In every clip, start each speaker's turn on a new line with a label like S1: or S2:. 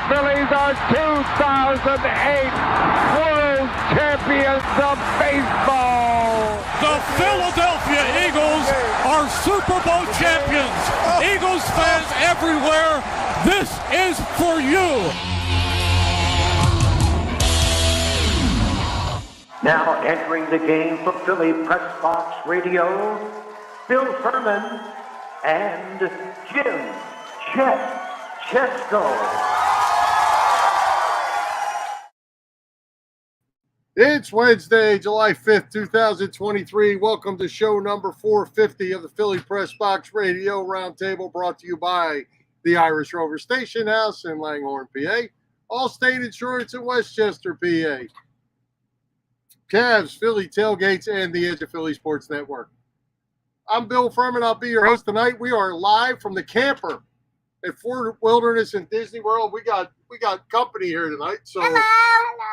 S1: Phillies are 2008 World Champions of Baseball.
S2: The Philadelphia Eagles are Super Bowl champions. Eagles fans everywhere, this is for you.
S3: Now entering the game for Philly Pressbox Radio, Bill Furman and Jim Chet Chesko.
S4: It's Wednesday, July 5th, 2023. Welcome to show number 450 of the Philly Pressbox Radio Roundtable, brought to you by the Irish Rover Station House in Langhorne, PA. Allstate Insurance in Westchester, PA. Cavs, Philly Tailgates, and the Edge of Philly Sports Network. I'm Bill Furman. I'll be your host tonight. We are live from the camper at Fort Wilderness in Disney World. We got company here tonight, so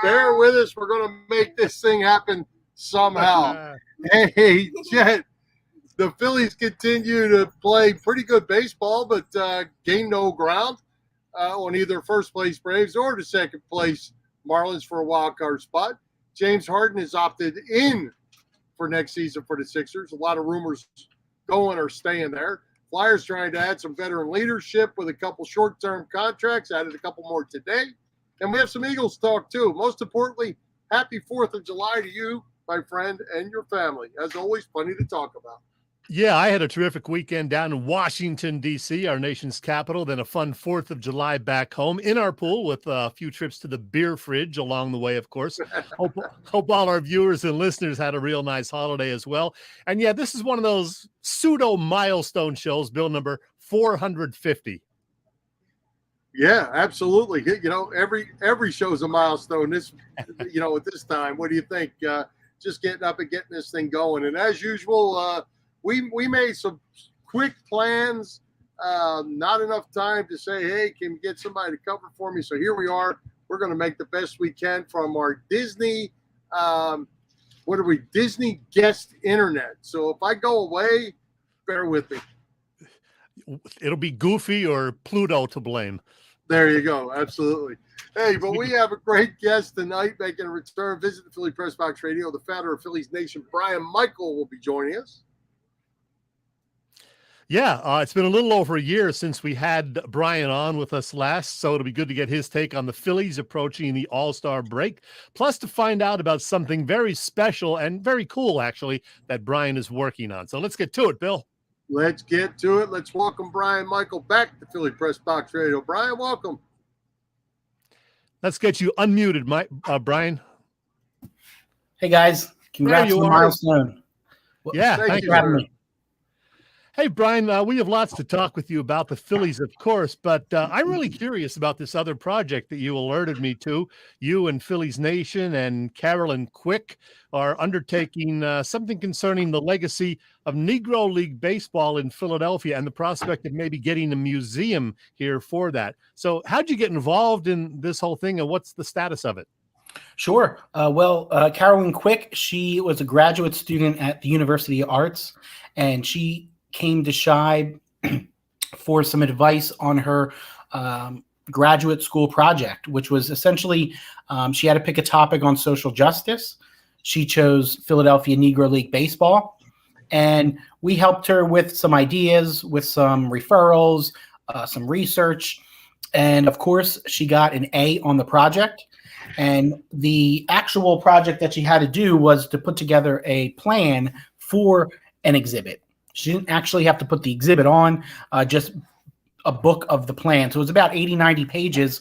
S4: bear with us. We're going to make this thing happen somehow. Hey, Chet, the Phillies continue to play pretty good baseball, but gain no ground on either first place Braves or the second place Marlins for a wild card spot. James Harden has opted in for next season for the Sixers. A lot of rumors going or staying there. Flyers trying to add some veteran leadership with a couple short-term contracts, added a couple more today. And we have some Eagles talk, too. Most importantly, happy 4th of July to you, my friend, and your family. As always, plenty to talk about.
S5: Yeah, I had a terrific weekend down in Washington, D.C., our nation's capital, then a fun 4th of July back home in our pool with a few trips to the beer fridge along the way, of course. Hope all our viewers and listeners had a real nice holiday as well. And, yeah, this is one of those pseudo-milestone shows, Bill, number 450.
S4: Yeah, absolutely. You know, every show's a milestone. This, at this time, what do you think? Just getting up and getting this thing going. And as usual, we made some quick plans, not enough time to say, hey, can we get somebody to cover for me? So here we are. We're going to make the best we can from our Disney, Disney guest internet. So if I go away, bear with me.
S5: It'll be Goofy or Pluto to blame.
S4: There you go. Absolutely. Hey, but we have a great guest tonight making a return. Visit the Philly Pressbox Radio. The founder of Phillies Nation, Brian Michael, will be joining us.
S5: Yeah, it's been a little over a year since we had Brian on with us last, so it'll be good to get his take on the Phillies approaching the All-Star break, plus to find out about something very special and very cool, actually, that Brian is working on. So let's get to it, Bill.
S4: Let's get to it. Let's welcome Brian Michael back to Philly Pressbox Radio. Brian, welcome.
S5: Let's get you unmuted, Brian.
S6: Hey, guys. Congrats on the milestone.
S5: Yeah,
S4: thank you
S6: for having me.
S5: Hey, Brian, we have lots to talk with you about the Phillies, of course, but I'm really curious about this other project that you alerted me to. You and Phillies Nation and Carolyn Quick are undertaking something concerning the legacy of Negro League baseball in Philadelphia and the prospect of maybe getting a museum here for that. So how'd you get involved in this whole thing, and what's the status of it?
S6: Sure. Carolyn Quick, she was a graduate student at the University of Arts, and she came to Shibe for some advice on her graduate school project, which was essentially she had to pick a topic on social justice. She chose Philadelphia Negro League baseball, and we helped her with some ideas, with some referrals, some research, and of course, she got an A on the project. And the actual project that she had to do was to put together a plan for an exhibit. She didn't actually have to put the exhibit on, just a book of the plan. So it was about 80, 90 pages.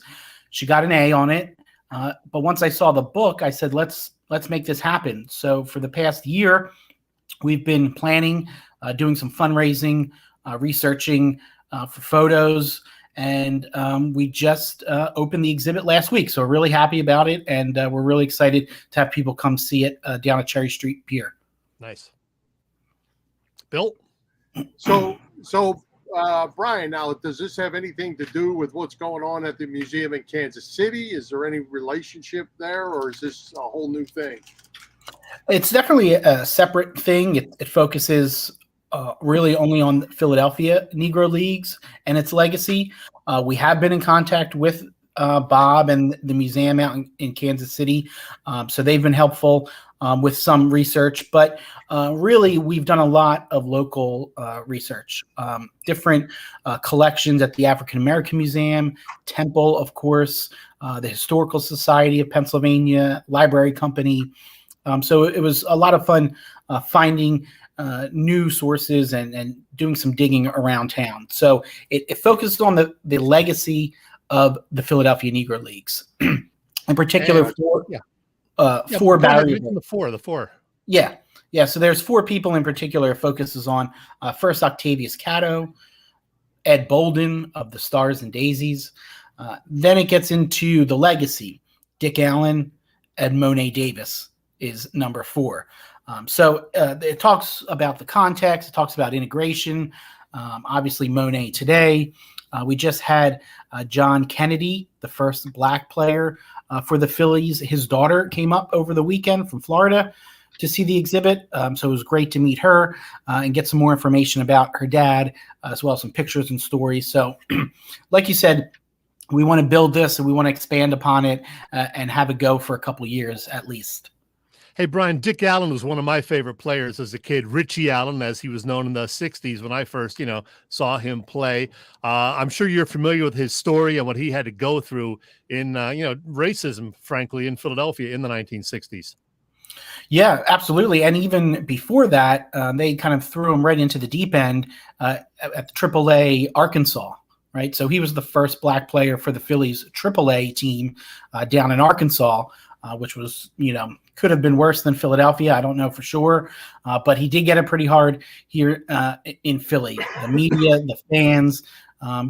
S6: She got an A on it. But once I saw the book, I said, let's make this happen. So for the past year, we've been planning, doing some fundraising, researching for photos. And we just opened the exhibit last week. So we're really happy about it. And we're really excited to have people come see it down at Cherry Street Pier.
S5: Nice. Bill?
S4: So Brian, now, does this have anything to do with what's going on at the museum in Kansas City? Is there any relationship there, or is this a whole new thing?
S6: It's definitely a separate thing. It focuses really only on Philadelphia Negro Leagues and its legacy. We have been in contact with Bob and the museum out in Kansas City. So they've been helpful with some research, but really we've done a lot of local research, different collections at the African American Museum, Temple, of course, the Historical Society of Pennsylvania, Library Company. So it was a lot of fun finding new sources and doing some digging around town. So it focused on the legacy of the Philadelphia Negro Leagues, in particular four barriers.
S5: The four.
S6: Yeah. So there's four people in particular it focuses on. First, Octavius Catto, Ed Bolden of the Stars and Daisies. Then it gets into the legacy. Dick Allen and Monet Davis is number 4. So it talks about the context. It talks about integration. Obviously, Monet today. We just had John Kennedy, the first black player for the Phillies. His daughter came up over the weekend from Florida to see the exhibit. So it was great to meet her and get some more information about her dad, as well as some pictures and stories. So like you said, we want to build this and we want to expand upon it and have it go for a couple years at least.
S5: Hey, Brian, Dick Allen was one of my favorite players as a kid. Richie Allen, as he was known in the 60s when I first, saw him play. I'm sure you're familiar with his story and what he had to go through in, racism, frankly, in Philadelphia in the 1960s.
S6: Yeah, absolutely. And even before that, they kind of threw him right into the deep end at the AAA Arkansas, right? So he was the first black player for the Phillies AAA team down in Arkansas, which was, could have been worse than Philadelphia. I don't know for sure, but he did get it pretty hard here in Philly. The media, the fans,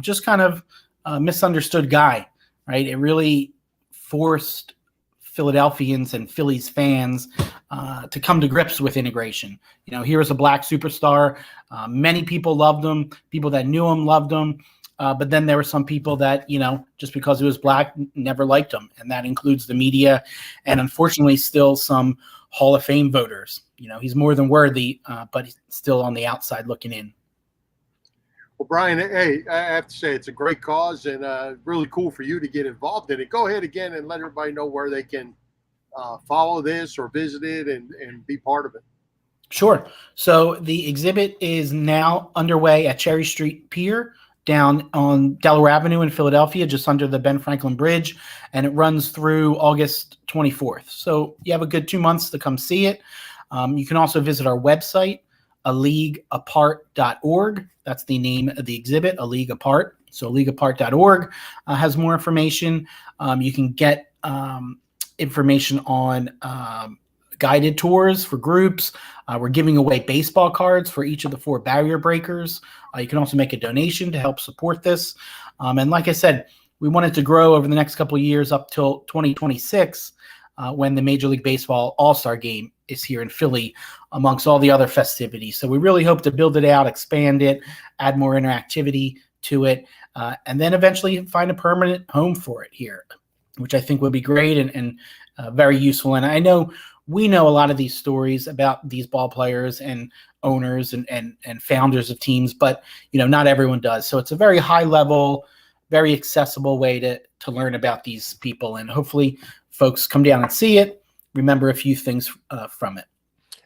S6: just kind of a misunderstood guy, right? It really forced Philadelphians and Phillies fans to come to grips with integration. Here was a black superstar. Many people loved him. People that knew him loved him. But then there were some people that, just because he was black, never liked him. And that includes the media and unfortunately still some Hall of Fame voters. He's more than worthy, but he's still on the outside looking in.
S4: Well, Brian, hey, I have to say it's a great cause and really cool for you to get involved in it. Go ahead again and let everybody know where they can follow this or visit it and be part of it.
S6: Sure. So the exhibit is now underway at Cherry Street Pier down on Delaware Avenue in Philadelphia, just under the Ben Franklin Bridge, and it runs through August 24th. So you have a good 2 months to come see it. You can also visit our website, aleagueapart.org. That's the name of the exhibit, A League Apart. So aleagueapart.org has more information. You can get information on guided tours for groups. We're giving away baseball cards for each of the 4 barrier breakers. You can also make a donation to help support this. And like I said, we want it to grow over the next couple of years up till 2026 when the Major League Baseball All-Star Game is here in Philly, amongst all the other festivities. So we really hope to build it out, expand it, add more interactivity to it, and then eventually find a permanent home for it here, which I think would be great and very useful. And I know we know a lot of these stories about these ball players and owners and founders of teams, but not everyone does. So it's a very high level, very accessible way to learn about these people. And hopefully folks come down and see it, remember a few things from it.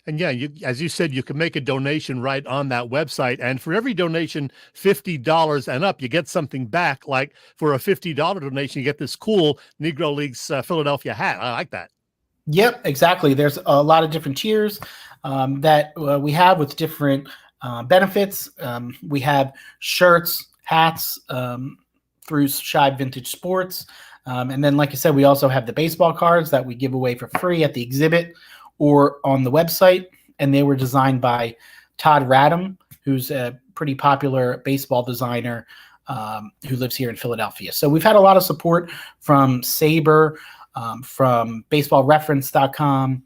S5: And yeah, as you said, you can make a donation right on that website. And for every donation, $50 and up, you get something back. Like for a $50 donation, you get this cool Negro Leagues Philadelphia hat. I like that.
S6: Yep, exactly. There's a lot of different tiers that we have with different benefits. We have shirts, hats through Shibe Vintage Sports. And then, like I said, we also have the baseball cards that we give away for free at the exhibit or on the website. And they were designed by Todd Radham, who's a pretty popular baseball designer who lives here in Philadelphia. So we've had a lot of support from Sabre, from baseballreference.com,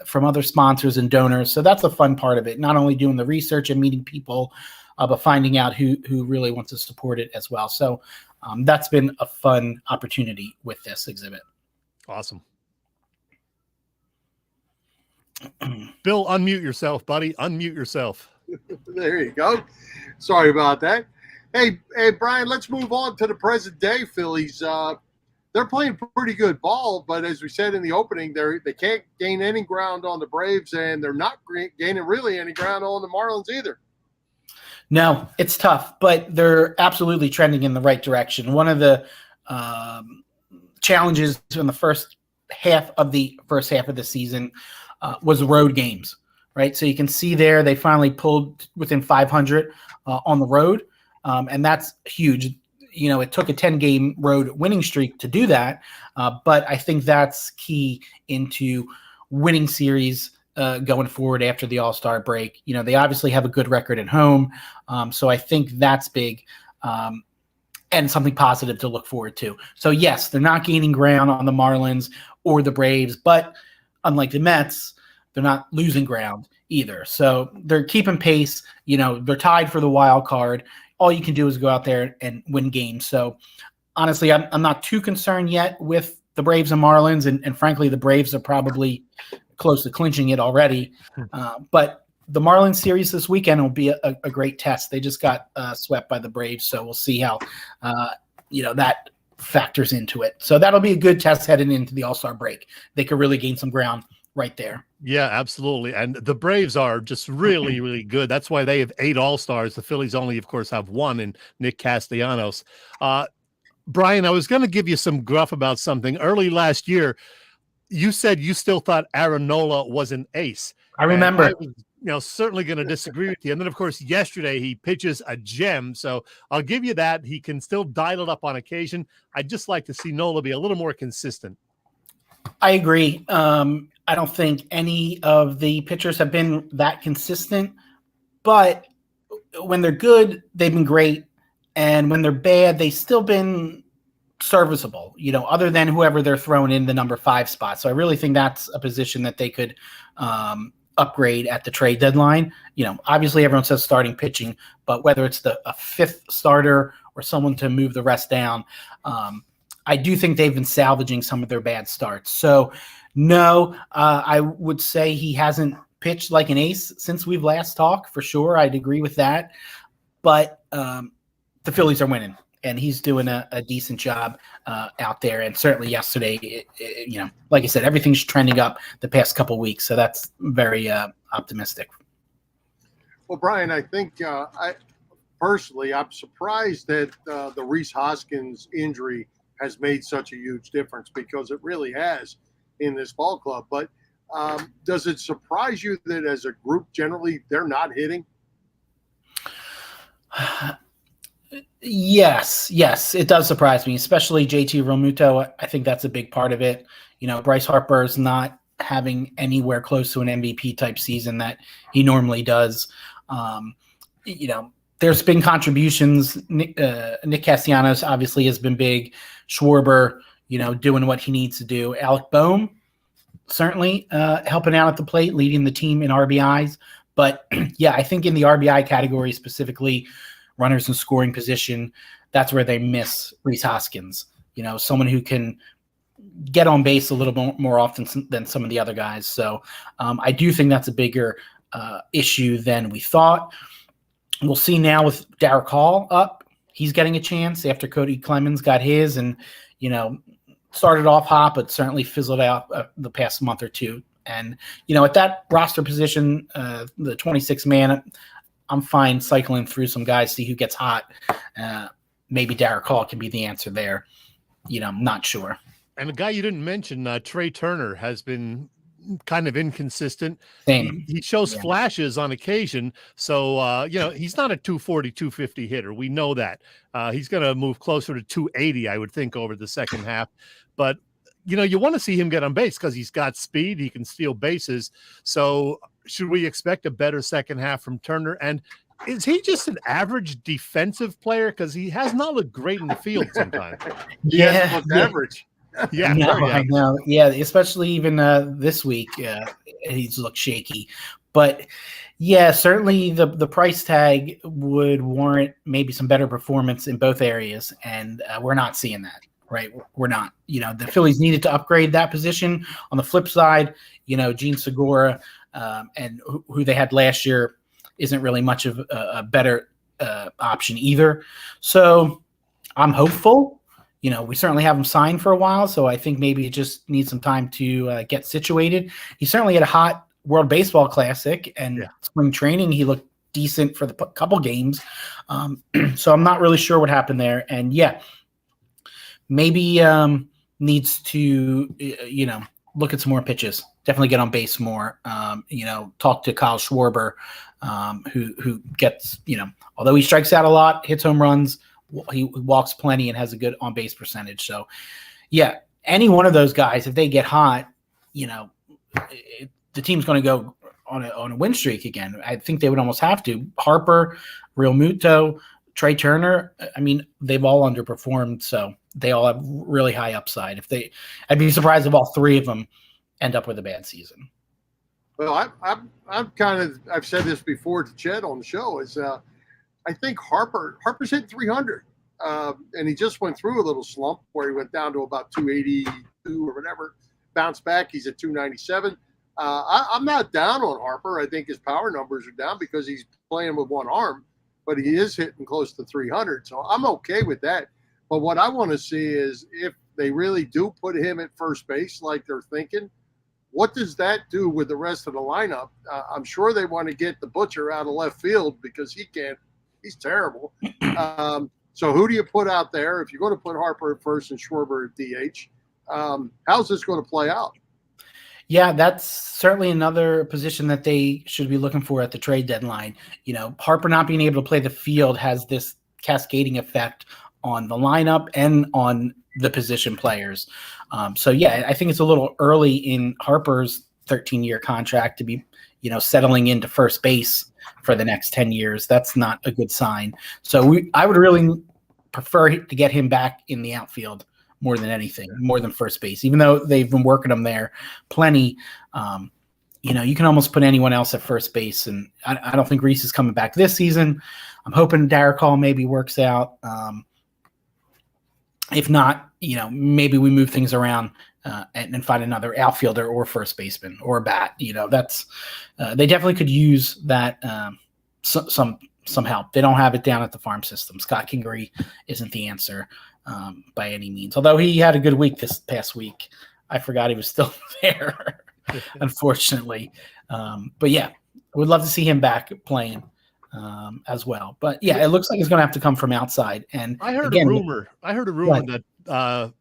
S6: from other sponsors and donors. So that's a fun part of it, not only doing the research and meeting people, but finding out who really wants to support it as well. So that's been a fun opportunity with this exhibit.
S5: Awesome. Bill, unmute yourself, buddy. Unmute yourself.
S4: There you go. Sorry about that. Hey, Brian, let's move on to the present day Phillies. They're playing pretty good ball, but as we said in the opening, they can't gain any ground on the Braves, and they're not gaining really any ground on the Marlins either.
S6: No, it's tough, but they're absolutely trending in the right direction. One of the challenges in the first half of the season was road games, right? So you can see there they finally pulled within 500 on the road, and that's huge. You know, it took a 10-game road winning streak to do that, but I think that's key into winning series going forward after the All-Star break. You know, they obviously have a good record at home, so I think that's big and something positive to look forward to. So, yes, they're not gaining ground on the Marlins or the Braves, but unlike the Mets, they're not losing ground either. So they're keeping pace. You know, they're tied for the wild card. All you can do is go out there and win games. So honestly, I'm not too concerned yet with the Braves and Marlins. And frankly, the Braves are probably close to clinching it already. But the Marlins series this weekend will be a great test. They just got swept by the Braves. So we'll see how, that factors into it. So that'll be a good test heading into the All-Star break. They could really gain some ground right there.
S5: Yeah, absolutely. And the Braves are just really, really good. That's why they have 8 All-Stars. The Phillies only, of course, have 1 in Nick Castellanos. Brian, I was going to give you some gruff about something. Early last year, you said you still thought Aaron Nola was an ace.
S6: I remember.
S5: I was, certainly going to disagree with you. And then, of course, yesterday he pitches a gem. So I'll give you that. He can still dial it up on occasion. I'd just like to see Nola be a little more consistent.
S6: I agree. I don't think any of the pitchers have been that consistent, but when they're good, they've been great. And when they're bad, they've still been serviceable, other than whoever they're throwing in the number 5 spot. So I really think that's a position that they could upgrade at the trade deadline. Obviously everyone says starting pitching, but whether it's a 5th starter or someone to move the rest down, I do think they've been salvaging some of their bad starts. So, no, I would say he hasn't pitched like an ace since we've last talked, for sure. I'd agree with that. But the Phillies are winning, and he's doing a decent job out there. And certainly yesterday, like I said, everything's trending up the past couple of weeks. So that's very optimistic.
S4: Well, Brian, I think I'm surprised that the Rhys Hoskins injury has made such a huge difference, because it really has in this ball club. But does it surprise you that as a group, generally, they're not hitting?
S6: Yes, it does surprise me, especially JT Realmuto. I think that's a big part of it. Bryce Harper is not having anywhere close to an MVP type season that he normally does. There's been contributions. Nick Castellanos obviously has been big. Schwarber, doing what he needs to do. Alec Boehm, certainly helping out at the plate, leading the team in RBIs. But, yeah, I think in the RBI category specifically, runners in scoring position, that's where they miss Rhys Hoskins. Someone who can get on base a little more often than some of the other guys. So I do think that's a bigger issue than we thought. We'll see now with Derek Hall up. He's getting a chance after Cody Clemens got his and, started off hot, but certainly fizzled out the past month or two. And, at that roster position, the 26-man, I'm fine cycling through some guys, see who gets hot. Maybe Derek Hall can be the answer there. I'm not sure.
S5: And a guy you didn't mention, Trey Turner, has been kind of inconsistent.
S6: Same.
S5: He shows flashes on occasion. So, he's not a 240, 250 hitter. We know that. He's going to move closer to 280, I would think, over the second half. But, you want to see him get on base because he's got speed. He can steal bases. So should we expect a better second half from Turner? And is he just an average defensive player? Because he has not looked great in the field sometimes.
S4: Average.
S5: Yeah,
S6: I know. Yeah, especially even this week, he's looked shaky. But yeah, certainly the price tag would warrant maybe some better performance in both areas, and we're not seeing that. Right, we're not. The Phillies needed to upgrade that position. On the flip side, Gene Segura and who they had last year isn't really much of a better option either. So I'm hopeful. We certainly have him signed for a while, so I think maybe it just needs some time to get situated. He certainly had a hot World Baseball Classic and spring training. He looked decent for the couple games. So I'm not really sure what happened there. And maybe needs to, look at some more pitches. Definitely get on base more. Talk to Kyle Schwarber, who gets, although he strikes out a lot, hits home runs, he walks plenty and has a good on base percentage. So, any one of those guys, if they get hot, the team's going to go on a win streak again. I think they would almost have to. Harper, Real Muto, Trey Turner. I mean, they've all underperformed, so they all have really high upside. I'd be surprised if all three of them end up with a bad season.
S4: Well, I've said this before to Chet on the show. I think Harper's hit 300, and he just went through a little slump where he went down to about 282 or whatever. Bounced back, he's at 297. I'm not down on Harper. I think his power numbers are down because he's playing with one arm, but he is hitting close to 300. So I'm okay with that. But what I want to see is if they really do put him at first base like they're thinking, what does that do with the rest of the lineup? I'm sure they want to get the butcher out of left field because he's terrible. So who do you put out there? If you're going to put Harper at first and Schwarber at DH, how's this going to play out?
S6: Yeah, that's certainly another position that they should be looking for at the trade deadline. Harper not being able to play the field has this cascading effect on the lineup and on the position players. I think it's a little early in Harper's 13-year contract to be, settling into first base for the next 10 years. That's not a good sign. So I would really prefer to get him back in the outfield more than anything, more than first base, even though they've been working him there plenty. You can almost put anyone else at first base. And I don't think Reese is coming back this season. I'm hoping Derek Hall maybe works out. If not, maybe we move things around and find another outfielder or first baseman or a bat. That's they definitely could use that some help. They don't have it down at the farm system. Scott Kingery isn't the answer by any means. Although he had a good week this past week, I forgot he was still there, unfortunately. But I would love to see him back playing as well. But it looks like it's going to have to come from outside. And
S5: I heard a rumor that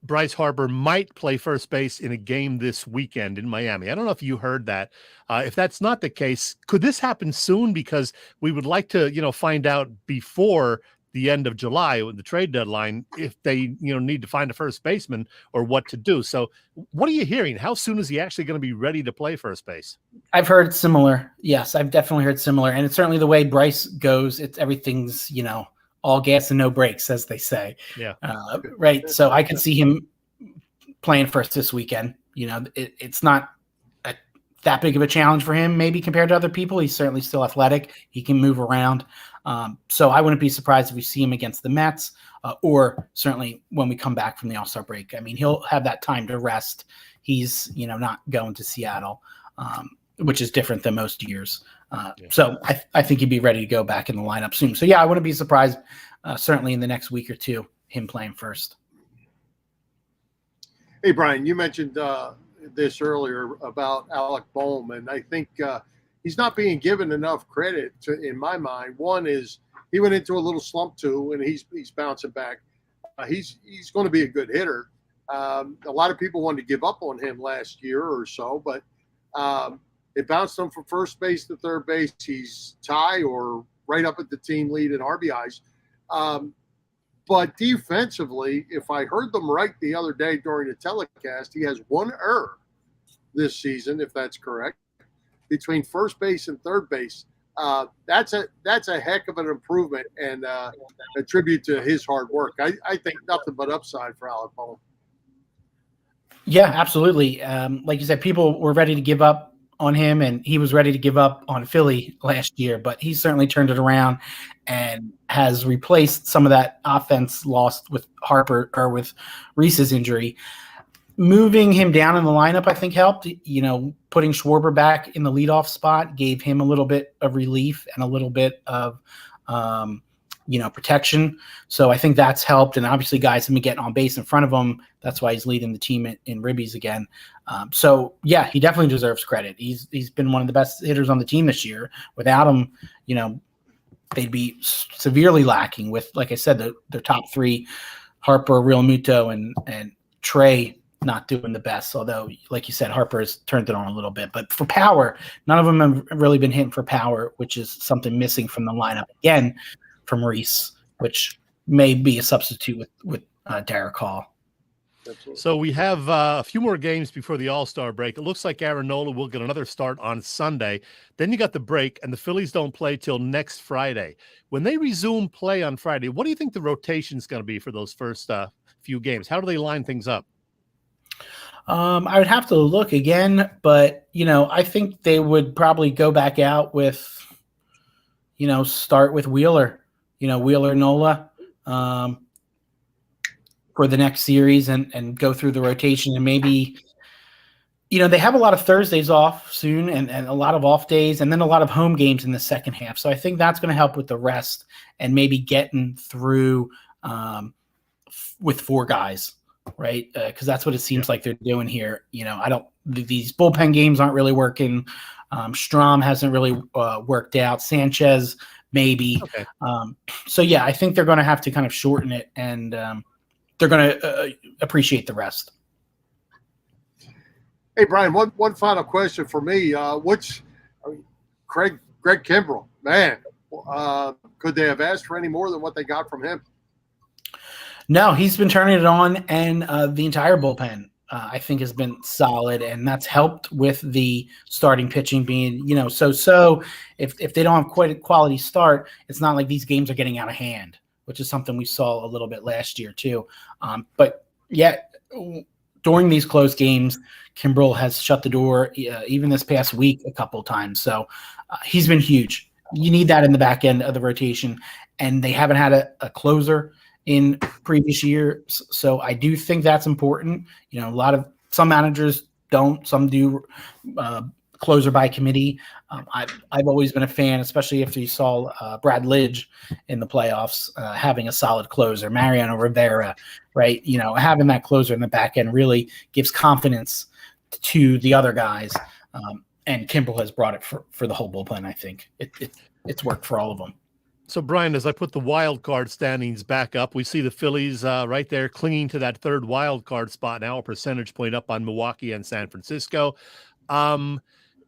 S5: Bryce Harper might play first base in a game this weekend in Miami. I don't know if you heard that. If that's not the case, could this happen soon? Because we would like to, find out before the end of July with the trade deadline if they, need to find a first baseman or what to do. So what are you hearing? How soon is he actually going to be ready to play first base?
S6: I've heard similar. Yes, I've definitely heard similar. And it's certainly the way Bryce goes. Everything's, all gas and no brakes, as they say.
S5: Yeah.
S6: Right. So I could see him playing first this weekend. It's not that big of a challenge for him, maybe compared to other people. He's certainly still athletic. He can move around. So I wouldn't be surprised if we see him against the Mets or certainly when we come back from the All-Star break. I mean, he'll have that time to rest. He's, not going to Seattle, which is different than most years. So I think he'd be ready to go back in the lineup soon. So, I wouldn't be surprised, certainly in the next week or two, him playing first.
S4: Hey, Brian, you mentioned this earlier about Alec Bohm, and I think he's not being given enough credit in my mind. One is he went into a little slump too, and he's bouncing back. He's going to be a good hitter. A lot of people wanted to give up on him last year or so, but it bounced him from first base to third base. He's tie or right up at the team lead in RBIs. But defensively, if I heard them right the other day during the telecast, he has one error this season, if that's correct, between first base and third base. That's a heck of an improvement and a tribute to his hard work. I think nothing but upside for Alec Bohm.
S6: Yeah, absolutely. Like you said, people were ready to give up on him, and he was ready to give up on Philly last year, but he certainly turned it around and has replaced some of that offense lost with Harper or with Reese's injury. Moving him down in the lineup, I think, helped. Putting Schwarber back in the leadoff spot gave him a little bit of relief and a little bit of protection. So I think that's helped. And obviously guys have been getting on base in front of him. That's why he's leading the team in ribbies again. So yeah, he definitely deserves credit. He's been one of the best hitters on the team this year. Without him, they'd be severely lacking with, like I said, the top three, Harper, Real Muto, and Trey not doing the best. Although, like you said, Harper has turned it on a little bit. But for power, none of them have really been hitting for power, which is something missing from the lineup again from Reese, which may be a substitute with Derek Hall.
S5: So we have a few more games before the All-Star break. It looks like Aaron Nola will get another start on Sunday. Then you got the break, and the Phillies don't play till next Friday. When they resume play on Friday, what do you think the rotation is going to be for those first few games? How do they line things up?
S6: I would have to look again, but, I think they would probably go back out with, start with Wheeler, Wheeler Nola. For the next series and go through the rotation, and maybe, they have a lot of Thursdays off soon and a lot of off days, and then a lot of home games in the second half. So I think that's going to help with the rest and maybe getting through with four guys, right? Because that's what it seems like they're doing here. These bullpen games aren't really working. Strom hasn't really worked out. Sanchez, maybe.
S5: Okay.
S6: So yeah, I think they're going to have to kind of shorten it, and they're going to appreciate the rest.
S4: Hey, Brian, one final question for me. Greg Kimbrell, man, could they have asked for any more than what they got from him?
S6: No, he's been turning it on, and the entire bullpen, I think, has been solid, and that's helped with the starting pitching being, so. If they don't have quite a quality start, it's not like these games are getting out of hand, which is something we saw a little bit last year too. But yet, during these close games, Kimbrell has shut the door, even this past week a couple of times. So he's been huge. You need that in the back end of the rotation, and they haven't had a closer in previous years. So I do think that's important. Some managers don't, some do closer by committee. I've always been a fan, especially after you saw Brad Lidge in the playoffs having a solid closer, Mariano Rivera, right? Having that closer in the back end really gives confidence to the other guys. And Kimbrell has brought it for the whole bullpen. I think it's worked for all of them.
S5: So, Brian, as I put the wild card standings back up, we see the Phillies right there clinging to that third wild card spot now, a percentage point up on Milwaukee and San Francisco.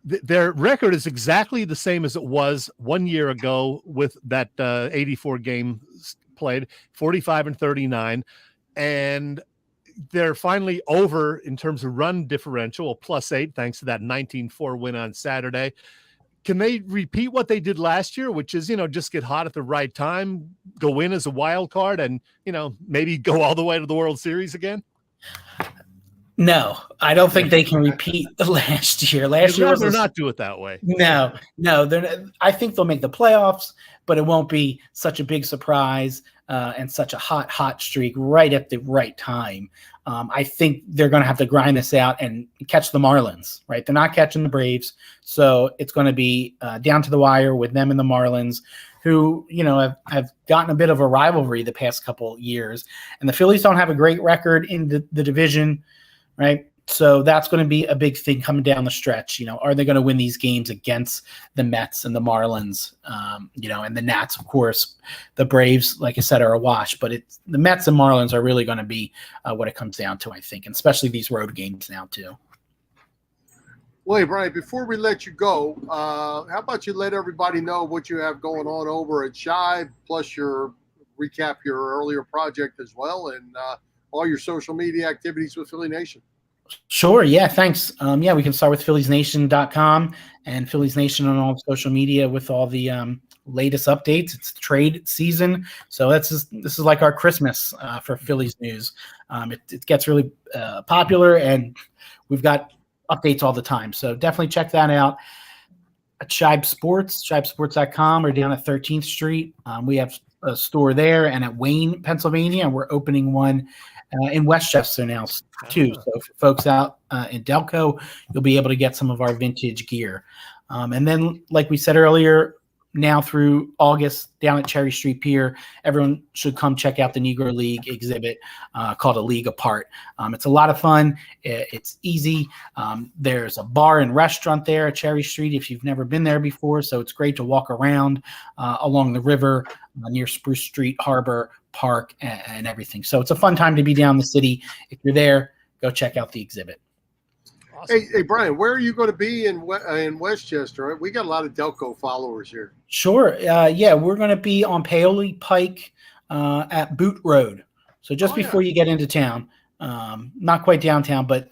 S5: Their record is exactly the same as it was 1 year ago with that 84 games played, 45-39. And they're finally over in terms of run differential, a +8, thanks to that 19-4 win on Saturday. Can they repeat what they did last year, which is, just get hot at the right time, go in as a wild card, and, maybe go all the way to the World Series again?
S6: No, I don't think they can repeat last year. Last year was
S5: not do it that way.
S6: No, I think they'll make the playoffs, but it won't be such a big surprise and such a hot streak right at the right time. I think they're going to have to grind this out and catch the Marlins, right? They're not catching the Braves, so it's going to be down to the wire with them and the Marlins, who, have gotten a bit of a rivalry the past couple years. And the Phillies don't have a great record in the division, right? So that's going to be a big thing coming down the stretch. Are they going to win these games against the Mets and the Marlins, and the Nats, of course? The Braves, like I said, are a wash, but the Mets and Marlins are really going to be what it comes down to, I think, and especially these road games now too.
S4: Well, hey, Brian, before we let you go, how about you let everybody know what you have going on over at Shibe, plus recap your earlier project as well, and all your social media activities with Philly Nation.
S6: Sure. Yeah. Thanks. We can start with PhilliesNation.com and Phillies Nation on all social media with all the latest updates. It's trade season, so this is like our Christmas for Phillies news. It gets really popular, and we've got updates all the time. So definitely check that out at Shibe Sports, ShibeSports.com, or down at 13th Street. We have a store there, and at Wayne, Pennsylvania, we're opening one in Westchester now too. So for folks out in Delco, you'll be able to get some of our vintage gear. And then, like we said earlier, now through August down at Cherry Street Pier. Everyone should come check out the Negro League exhibit called A League Apart. It's a lot of fun. It's easy. There's a bar and restaurant there at Cherry Street if you've never been there before. So it's great to walk around along the river near Spruce Street, Harbor Park, and everything. So it's a fun time to be down the city. If you're there, go check out the exhibit.
S4: Awesome. Hey, Brian, where are you going to be in Westchester? We got a lot of Delco followers here.
S6: Sure. Yeah, we're going to be on Paoli Pike at Boot Road. So just before you get into town, not quite downtown, but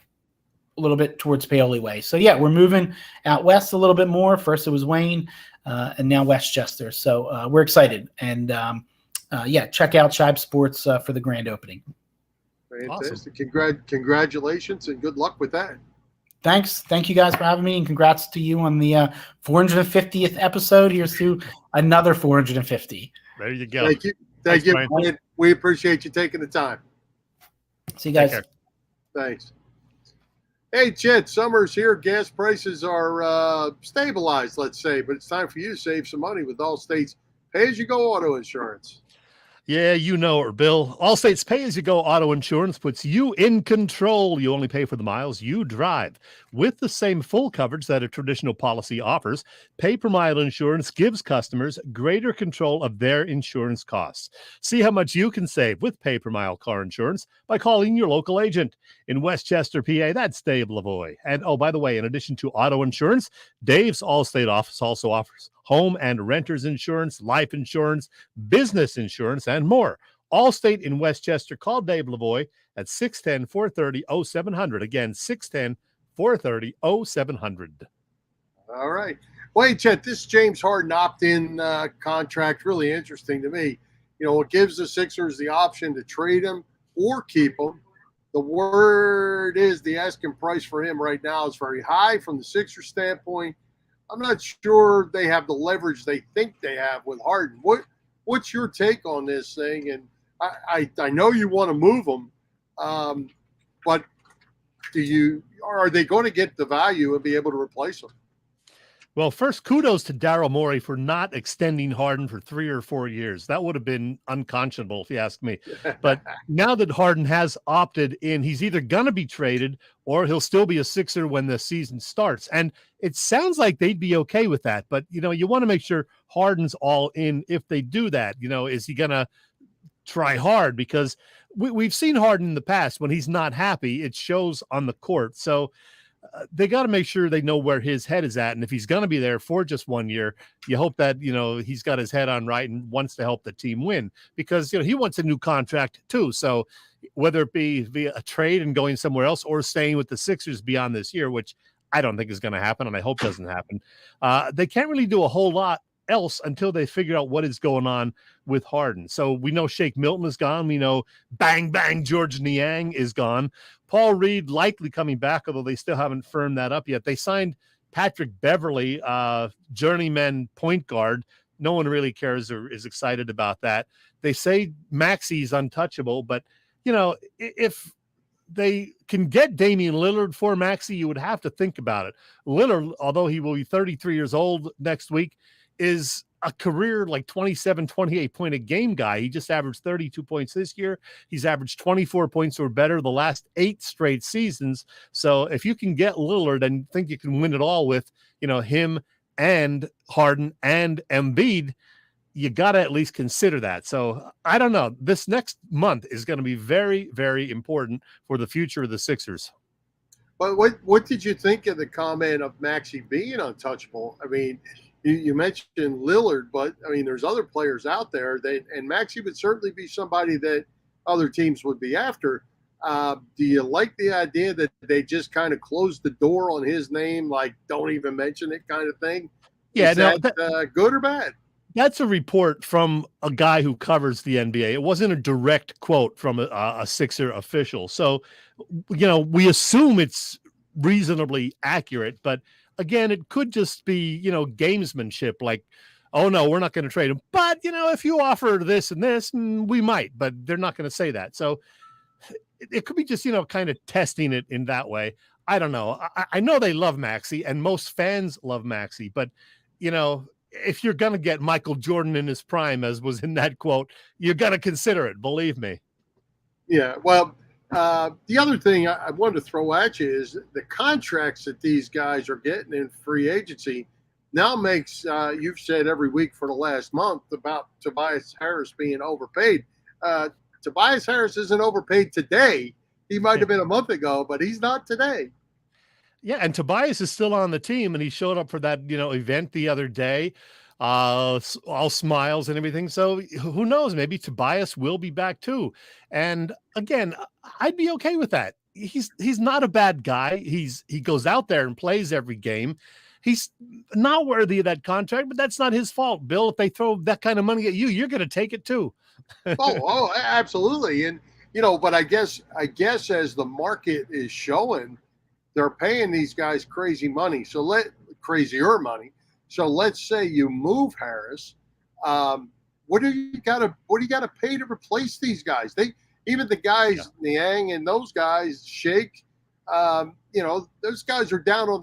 S6: a little bit towards Paoli Way. So yeah, we're moving out west a little bit more. First it was Wayne, and now Westchester. So we're excited. And check out Shibe Sports for the grand opening.
S4: Fantastic. Awesome. Congratulations and good luck with that.
S6: Thanks. Thank you guys for having me, and congrats to you on the 450th episode. Here's to another 450.
S5: There you go.
S4: Thank you. Thank you. Brian. We appreciate you taking the time.
S6: See you guys.
S4: Thanks. Hey, Chet, summer's here. Gas prices are stabilized, let's say, but it's time for you to save some money with Allstate's pay-as-you-go auto insurance.
S5: Yeah, you know her, Bill. Allstate's pay-as-you-go auto insurance puts you in control. You only pay for the miles you drive. With the same full coverage that a traditional policy offers, pay-per-mile insurance gives customers greater control of their insurance costs. See how much you can save with pay-per-mile car insurance by calling your local agent. In Westchester, PA, that's Dave Lavoie. And, oh, by the way, in addition to auto insurance, Dave's Allstate office also offers home and renters insurance, life insurance, business insurance, and more. Allstate in Westchester. Call Dave Lavoie at 610-430-0700. Again, 610-430-0700.
S4: All right. Well, hey, Chet, this James Harden opt-in contract, really interesting to me. You know, it gives the Sixers the option to trade him or keep him. The word is the asking price for him right now is very high from the Sixers standpoint. I'm not sure they have the leverage they think they have with Harden. What's your take on this thing? And I know you want to move them, but are they going to get the value and be able to replace them?
S5: Well, first, kudos to Daryl Morey for not extending Harden for 3 or 4 years. That would have been unconscionable, if you ask me. But now that Harden has opted in, he's either going to be traded or he'll still be a Sixer when the season starts. And it sounds like they'd be okay with that. But, you know, you want to make sure Harden's all in if they do that. You know, is he going to try hard? Because we've seen Harden in the past. When he's not happy, it shows on the court. So they got to make sure they know where his head is at. And if he's going to be there for just 1 year, you hope that, you know, he's got his head on right and wants to help the team win, because, you know, he wants a new contract too. So whether it be via a trade and going somewhere else or staying with the Sixers beyond this year, which I don't think is going to happen, and I hope doesn't happen, they can't really do a whole lot else until they figure out what is going on with Harden. So we know Shake Milton is gone. We know Bang Bang George Niang is gone. Paul Reed likely coming back, although they still haven't firmed that up yet. They signed Patrick Beverly, journeyman point guard. No one really cares or is excited about that. They say Maxi's untouchable, but, you know, if they can get Damian Lillard for Maxi, you would have to think about it. Lillard, although he will be 33 years old next week, is a career like 27, 28 point a game guy. He just averaged 32 points this year. He's averaged 24 points or better the last 8 straight seasons. So if you can get Lillard and think you can win it all with, you know, him and Harden and Embiid, you got to at least consider that. So I don't know. This next month is going to be very, very important for the future of the Sixers.
S4: But what did you think of the comment of Maxey being untouchable? I mean, you mentioned Lillard, but I mean, there's other players out there and Maxey would certainly be somebody that other teams would be after. Do you like the idea that they just kind of closed the door on his name, like don't even mention it kind of thing?
S5: Yeah,
S4: is that good or bad?
S5: That's a report from a guy who covers the NBA. It wasn't a direct quote from a Sixer official. So, you know, we assume it's reasonably accurate, but again, it could just be, you know, gamesmanship, like, oh no, we're not going to trade him. But, you know, if you offer this and this, we might, but they're not going to say that. So it could be just, you know, kind of testing it in that way. I don't know. I know they love Maxey and most fans love Maxey, but, you know, if you're going to get Michael Jordan in his prime, as was in that quote, you're going to consider it. Believe me.
S4: Yeah. Well, the other thing I wanted to throw at you is the contracts that these guys are getting in free agency now makes, you've said every week for the last month about Tobias Harris being overpaid. Tobias Harris isn't overpaid today. He might have been a month ago, but he's not today.
S5: Yeah, and Tobias is still on the team, and he showed up for that, event the other day, all smiles and everything. So who knows? Maybe Tobias will be back too. And again, I'd be okay with that. He's not a bad guy. He goes out there and plays every game. He's not worthy of that contract, but that's not his fault, Bill. If they throw that kind of money at you, you're going to take it too.
S4: Oh, absolutely. And but I guess as the market is showing, they're paying these guys crazier money. So let's say you move Harris. What do you got to pay to replace these guys? Even the guys, Niang and those guys, Shake, those guys are down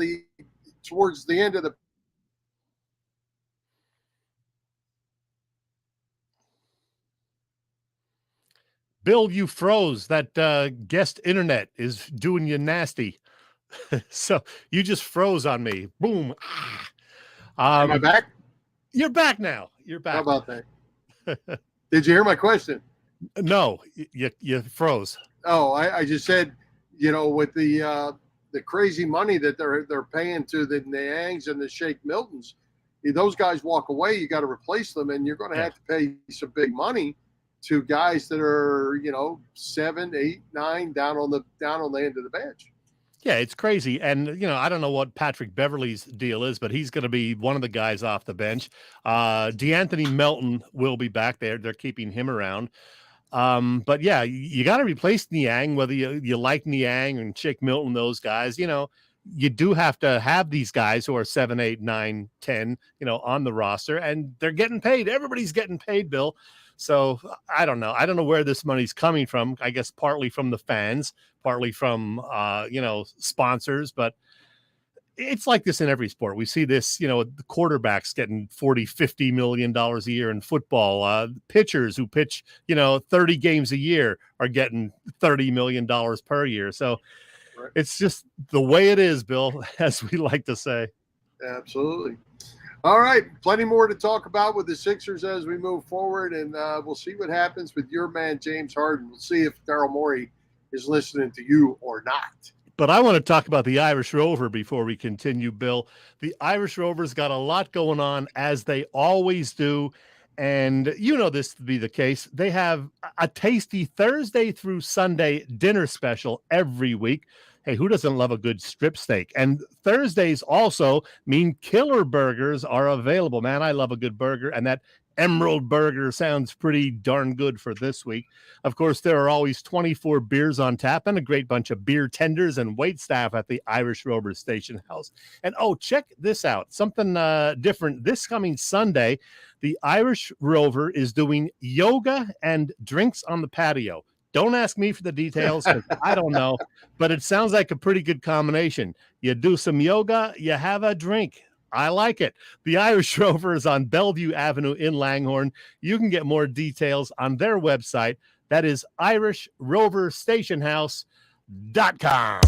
S4: towards the end of the.
S5: Bill, you froze. That guest internet is doing you nasty. So you just froze on me. Boom.
S4: Am I back?
S5: You're back now. You're back.
S4: How about that? Did you hear my question?
S5: No, you froze.
S4: Oh, I just said, with the crazy money that they're paying to the Niangs and the Shake Miltons, if those guys walk away, you got to replace them, and you're going to have to pay some big money to guys that are 7, 8, 9 down on the end of the bench.
S5: Yeah, it's crazy. And, I don't know what Patrick Beverley's deal is, but he's going to be one of the guys off the bench. DeAnthony Melton will be back there. They're keeping him around. But, yeah, you got to replace Niang, whether you like Niang and Shake Milton, those guys. You do have to have these guys who are 7, 8, 9, 10, on the roster, and they're getting paid. Everybody's getting paid, Bill. So I don't know. I don't know where this money's coming from. I guess partly from the fans, partly from, sponsors, but it's like this in every sport. We see this, the quarterbacks getting $40-50 million a year in football. Pitchers who pitch, 30 games a year are getting $30 million per year. So It's just the way it is, Bill, as we like to say.
S4: Absolutely. All right, plenty more to talk about with the Sixers as we move forward, and we'll see what happens with your man, James Harden. We'll see if Daryl Morey is listening to you or not.
S5: But I want to talk about the Irish Rover before we continue, Bill. The Irish Rover's got a lot going on, as they always do, and you know this to be the case. They have a tasty Thursday through Sunday dinner special every week. Hey, who doesn't love a good strip steak? And Thursdays also mean killer burgers are available. Man, I love a good burger, and that Emerald Burger sounds pretty darn good for this week. Of course, there are always 24 beers on tap and a great bunch of beer tenders and wait staff at the Irish Rover Station House. And check this out. Something different this coming Sunday. The Irish Rover is doing yoga and drinks on the patio. Don't ask me for the details, 'cause I don't know, but it sounds like a pretty good combination. You do some yoga, you have a drink. I like it. The Irish Rover is on Bellevue Avenue in Langhorne. You can get more details on their website. That is IrishRoverStationHouse.com.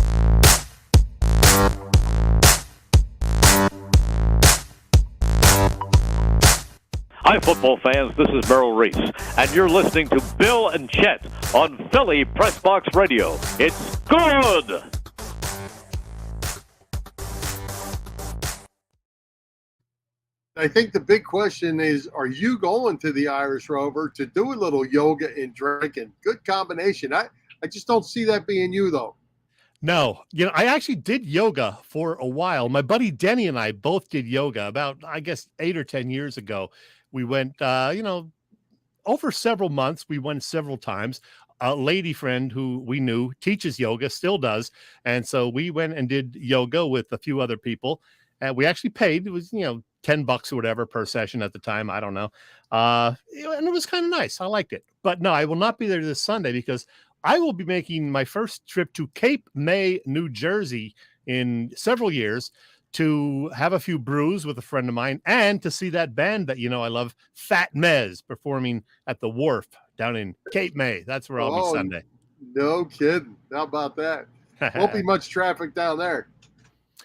S7: Hi, football fans. This is Merrill Reese, and you're listening to Bill and Chet on Philly Pressbox Radio. It's good!
S4: I think the big question is, are you going to the Irish Rover to do a little yoga and drinking? Good combination. I just don't see that being you, though.
S5: No, I actually did yoga for a while. My buddy Denny and I both did yoga about, I guess, 8 or 10 years ago. We went, over several months. We went several times. A lady friend who we knew teaches yoga, still does. And so we went and did yoga with a few other people. And we actually paid. It was, $10 or whatever per session at the time. I don't know. And it was kind of nice. I liked it. But no, I will not be there this Sunday because I will be making my first trip to Cape May, New Jersey in several years to have a few brews with a friend of mine and to see that band that I love, Fat Mez, performing at the Wharf down in Cape May. That's where I'll be Sunday.
S4: No kidding. How about that? Won't be much traffic down there.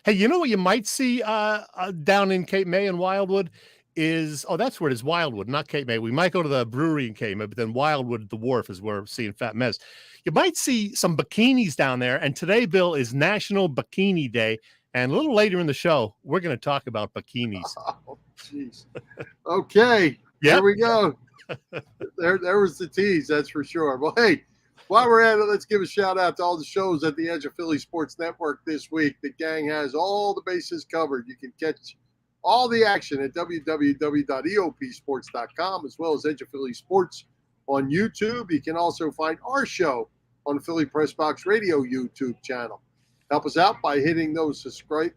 S5: Hey, you know what you might see down in Cape May and Wildwood is, that's where it is, Wildwood, not Cape May. We might go to the brewery in Cape May, but then Wildwood, the Wharf, is where we're seeing Fat Mez. You might see some bikinis down there. And today, Bill, is National Bikini Day. And a little later in the show, we're going to talk about bikinis.
S4: Oh, jeez. Okay. Here we go. There was the tease, that's for sure. Well, hey, while we're at it, let's give a shout out to all the shows at the Edge of Philly Sports Network this week. The gang has all the bases covered. You can catch all the action at www.eopsports.com, as well as Edge of Philly Sports on YouTube. You can also find our show on the Philly Pressbox Radio YouTube channel. Help us out by hitting those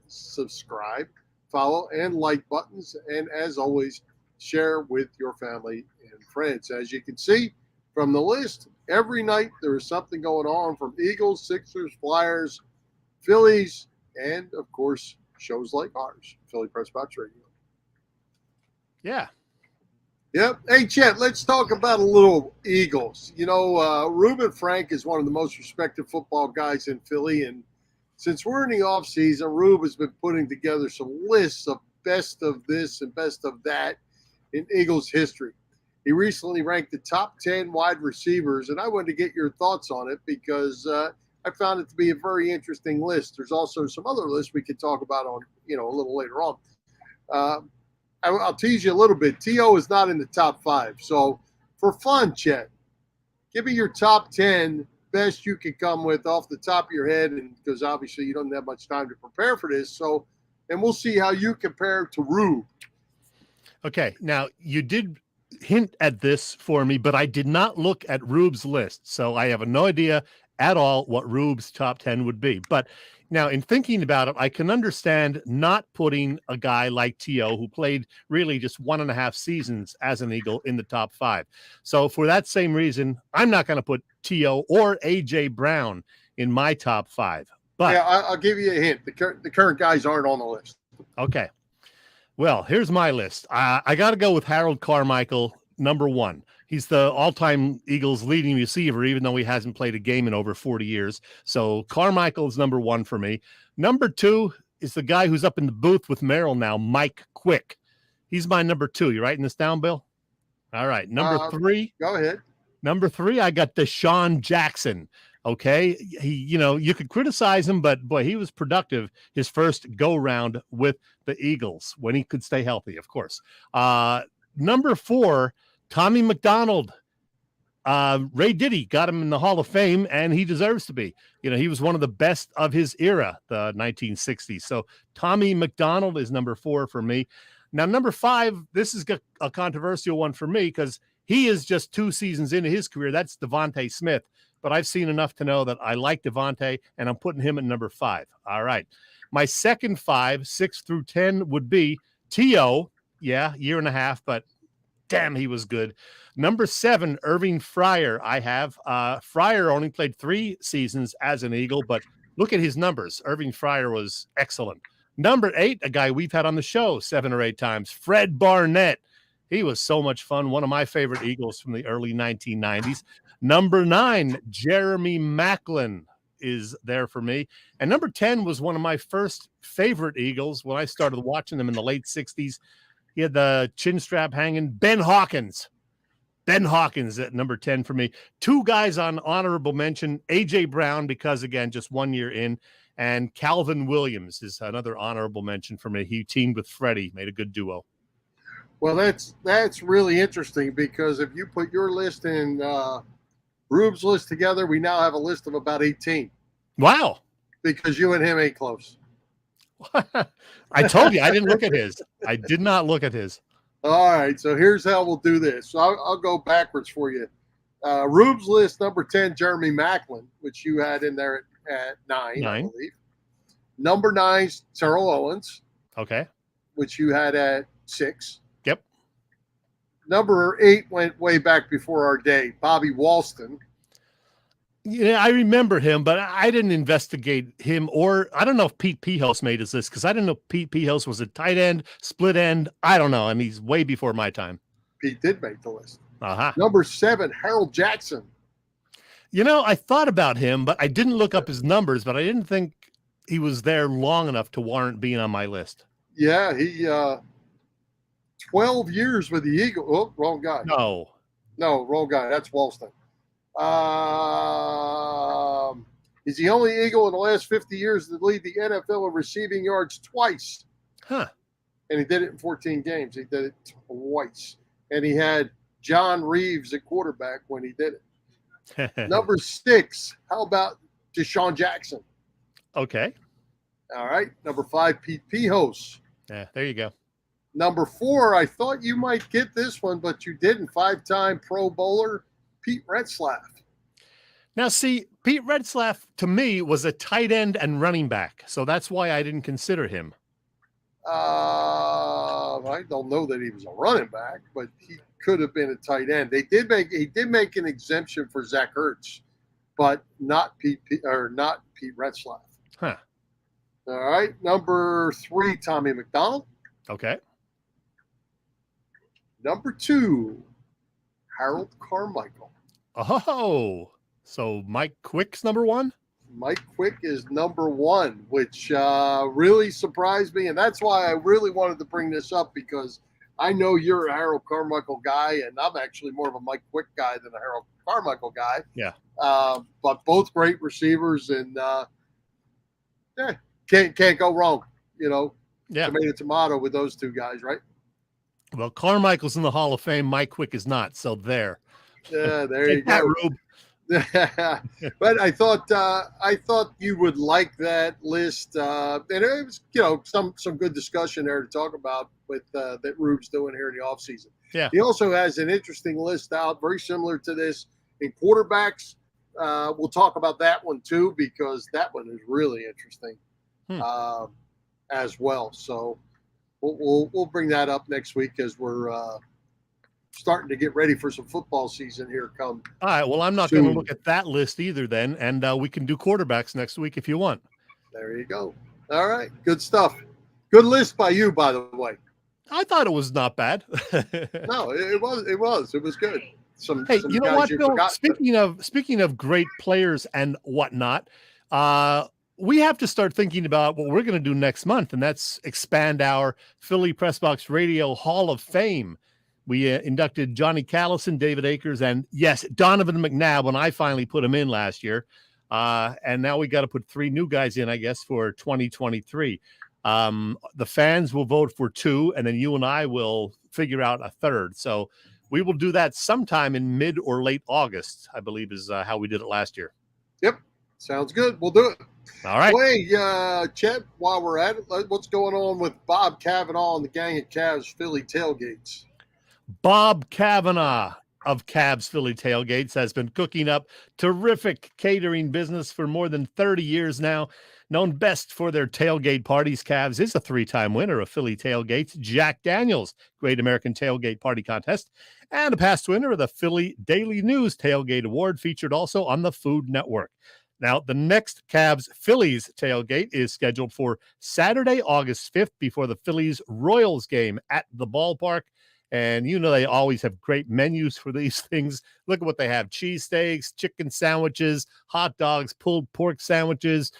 S4: subscribe, follow, and like buttons. And as always, share with your family and friends. As you can see from the list, every night there is something going on, from Eagles, Sixers, Flyers, Phillies, and, of course, shows like ours, Philly Pressbox Radio.
S5: Yeah.
S4: Yep. Hey, Chet, let's talk about a little Eagles. Reuben Frank is one of the most respected football guys in Philly, and since we're in the offseason, Rube has been putting together some lists of best of this and best of that in Eagles history. He recently ranked the top 10 wide receivers, and I wanted to get your thoughts on it because I found it to be a very interesting list. There's also some other lists we could talk about on, a little later on. I'll tease you a little bit. T.O. is not in the top 5. So for fun, Chet, give me your top 10 best you can come with off the top of your head, and because obviously you don't have much time to prepare for this. So, and we'll see how you compare to Rube.
S5: Okay. Now, you did hint at this for me, but I did not look at Rube's list. So I have no idea at all what Rube's top 10 would be. But now, in thinking about it, I can understand not putting a guy like T.O., who played really just 1.5 seasons as an Eagle, in the top 5. So for that same reason, I'm not going to put T.O. or A.J. Brown in my top 5. But
S4: yeah, I'll give you a hint. The current guys aren't on the list.
S5: Okay. Well, here's my list. I got to go with Harold Carmichael, number 1. He's the all-time Eagles leading receiver, even though he hasn't played a game in over 40 years. So Carmichael is number 1 for me. Number 2 is the guy who's up in the booth with Merrill now, Mike Quick. He's my number 2. You writing this down, Bill? All right. Number 3.
S4: Go ahead.
S5: Number 3, I got Deshaun Jackson. Okay. He, you could criticize him, but boy, he was productive his first go round with the Eagles when he could stay healthy, of course. Number 4, Tommy McDonald. Ray Diddy got him in the Hall of Fame, and he deserves to be. He was one of the best of his era, the 1960s. So Tommy McDonald is number 4 for me. Now, number 5, this is a controversial one for me because he is just 2 seasons into his career. That's Devontae Smith. But I've seen enough to know that I like Devontae, and I'm putting him at number 5. All right. My second 5, 6 through 10, would be T.O. Yeah, 1.5 years, but damn, he was good. Number 7, Irving Fryer. I have. Fryer only played 3 seasons as an Eagle, but look at his numbers. Irving Fryer was excellent. Number 8, a guy we've had on the show 7 or 8 times, Fred Barnett. He was so much fun. One of my favorite Eagles from the early 1990s. Number 9, Jeremy Maclin is there for me. And number 10 was one of my first favorite Eagles when I started watching them in the late 60s. He had the chin strap hanging. Ben Hawkins. Ben Hawkins at number 10 for me. 2 guys on honorable mention. A.J. Brown, because, again, just 1 year in. And Calvin Williams is another honorable mention for me. He teamed with Freddie, made a good duo.
S4: Well, that's really interesting because if you put your list and Rube's list together, we now have a list of about 18.
S5: Wow.
S4: Because you and him ain't close.
S5: I told you, I didn't look at his. I did not look at his.
S4: All right, so here's how we'll do this. So I'll go backwards for you. Rube's list, number 10, Jeremy Maclin, which you had in there at 9, I believe. Number 9's Terrell Owens.
S5: Okay.
S4: Which you had at 6.
S5: Yep.
S4: Number 8 went way back before our day, Bobby Walston.
S5: Yeah, I remember him, but I didn't investigate him, or I don't know if Pete Pihos made his list because I didn't know Pete Pihos was a tight end, split end. I don't know, and he's way before my time.
S4: Pete did make the list.
S5: Uh-huh.
S4: Number 7, Harold Jackson.
S5: I thought about him, but I didn't look up his numbers, but I didn't think he was there long enough to warrant being on my list.
S4: Yeah, he 12 years with the Eagles. Oh, wrong guy.
S5: No,
S4: wrong guy. That's Walston. He's the only Eagle in the last 50 years to lead the NFL in receiving yards twice.
S5: Huh.
S4: And he did it in 14 games. He did it twice. And he had John Reeves at quarterback when he did it. Number 6, how about Deshaun Jackson?
S5: Okay.
S4: All right. Number 5, Pete Pihos.
S5: Yeah, there you go.
S4: Number 4, I thought you might get this one, but you didn't. 5-time Pro Bowler, Pete Retzlaff.
S5: Now, see, Pete Retzlaff, to me, was a tight end and running back, so that's why I didn't consider him.
S4: I don't know that he was a running back, but he could have been a tight end. He did make an exemption for Zach Ertz, but not Pete Retzlaff.
S5: Huh.
S4: All right. Number 3, Tommy McDonald.
S5: Okay.
S4: Number 2, Harold Carmichael.
S5: Oh, so Mike Quick's number 1?
S4: Mike Quick is number 1, which really surprised me. And that's why I really wanted to bring this up, because I know you're a Harold Carmichael guy, and I'm actually more of a Mike Quick guy than a Harold Carmichael guy.
S5: Yeah.
S4: But both great receivers, and can't go wrong.
S5: Yeah.
S4: Tomato with those two guys, right?
S5: Well, Carmichael's in the Hall of Fame. Mike Quick is not. So there.
S4: Yeah, there you go.
S5: Rube.
S4: But I thought you would like that list, and it was some good discussion there to talk about with that Rube's doing here in the offseason.
S5: Yeah,
S4: he also has an interesting list out, very similar to this in quarterbacks. We'll talk about that one too, because that one is really interesting as well. So we'll bring that up next week as we're starting to get ready for some football season here come.
S5: All right. Well, I'm not going to look at that list either then, and we can do quarterbacks next week if you want.
S4: There you go. All right. Good stuff. Good list by you, by the way.
S5: I thought it was not bad.
S4: No, it was good. Some
S5: you know what, Bill? Speaking of great players and whatnot, we have to start thinking about what we're going to do next month, and that's expand our Philly Pressbox Radio Hall of Fame. We inducted Johnny Callison, David Akers, and yes, Donovan McNabb when I finally put him in last year. And now we got to put 3 new guys in, I guess, for 2023. The fans will vote for 2, and then you and I will figure out a 3rd. So we will do that sometime in mid or late August, I believe is how we did it last year.
S4: Yep. Sounds good. We'll do it.
S5: All right.
S4: Hey, Chet, while we're at it, what's going on with Bob Cavanaugh and the gang at Cavs Philly Tailgates?
S5: Bob Cavanaugh of Cavs Philly Tailgates has been cooking up terrific catering business for more than 30 years now. Known best for their tailgate parties, Cavs is a 3-time winner of Philly Tailgates, Jack Daniels Great American Tailgate Party Contest, and a past winner of the Philly Daily News Tailgate Award, featured also on the Food Network. Now, the next Cavs Phillies tailgate is scheduled for Saturday, August 5th, before the Phillies Royals game at the ballpark. And they always have great menus for these things. Look at what they have: cheesesteaks, chicken sandwiches, hot dogs, pulled pork sandwiches,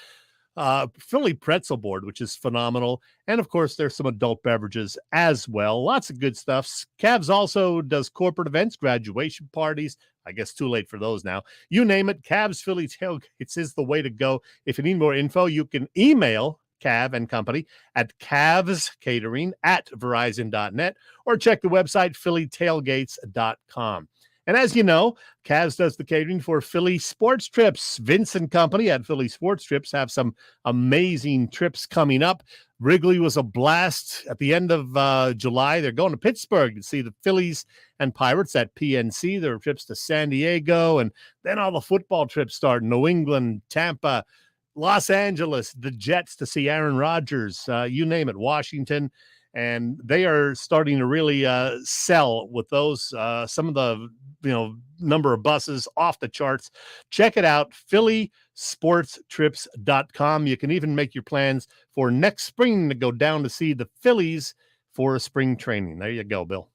S5: Philly pretzel board, which is phenomenal. And of course, there's some adult beverages as well. Lots of good stuff. Cavs also does corporate events, graduation parties. I guess too late for those now. You name it, Cavs Philly Tailgates is the way to go. If you need more info, you can email Cav and Company at cavscatering@verizon.net or check the website phillytailgates.com. And as you know, Cavs does the catering for Philly Sports Trips. Vince and Company at Philly Sports Trips have some amazing trips coming up. Wrigley was a blast at the end of July. They're going to Pittsburgh to see the Phillies and Pirates at PNC. There are trips to San Diego, and then all the football trips start: New England, Tampa, Los Angeles, the Jets to see Aaron Rodgers, you name it, Washington. And they are starting to really sell with those. Some of the number of buses off the charts. Check it out, phillysportstrips.com. You can even make your plans for next spring to go down to see the Phillies for a spring training. There you go, Bill.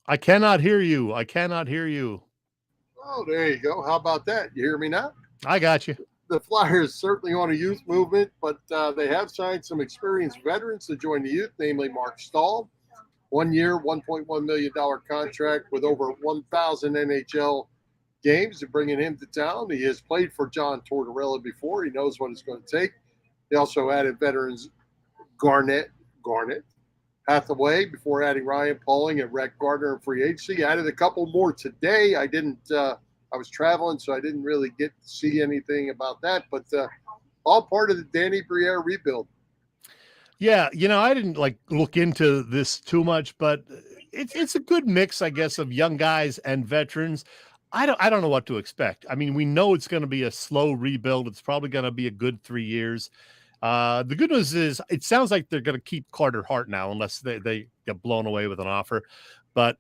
S5: I cannot hear you. I cannot hear you.
S4: Oh, there you go. How about that? You hear me now?
S5: I got you.
S4: The Flyers certainly on a youth movement, but they have signed some experienced veterans to join the youth, namely Mark Stahl. 1 year, $1.1 million contract with over 1,000 NHL games and bringing him to town. He has played for John Tortorella before. He knows what it's going to take. They also added veterans Garnett Hathaway before adding Ryan Pauling and Rhett Gardner in free agency. Added a couple more today. I was traveling, so I didn't really get to see anything about that, but all part of the Danny Briere rebuild.
S5: Yeah, I didn't look into this too much, but it's a good mix, I guess, of young guys and veterans. I don't know what to expect. I mean, we know it's going to be a slow rebuild. It's probably going to be a good 3 years. The good news is it sounds like they're going to keep Carter Hart now, unless they get blown away with an offer. But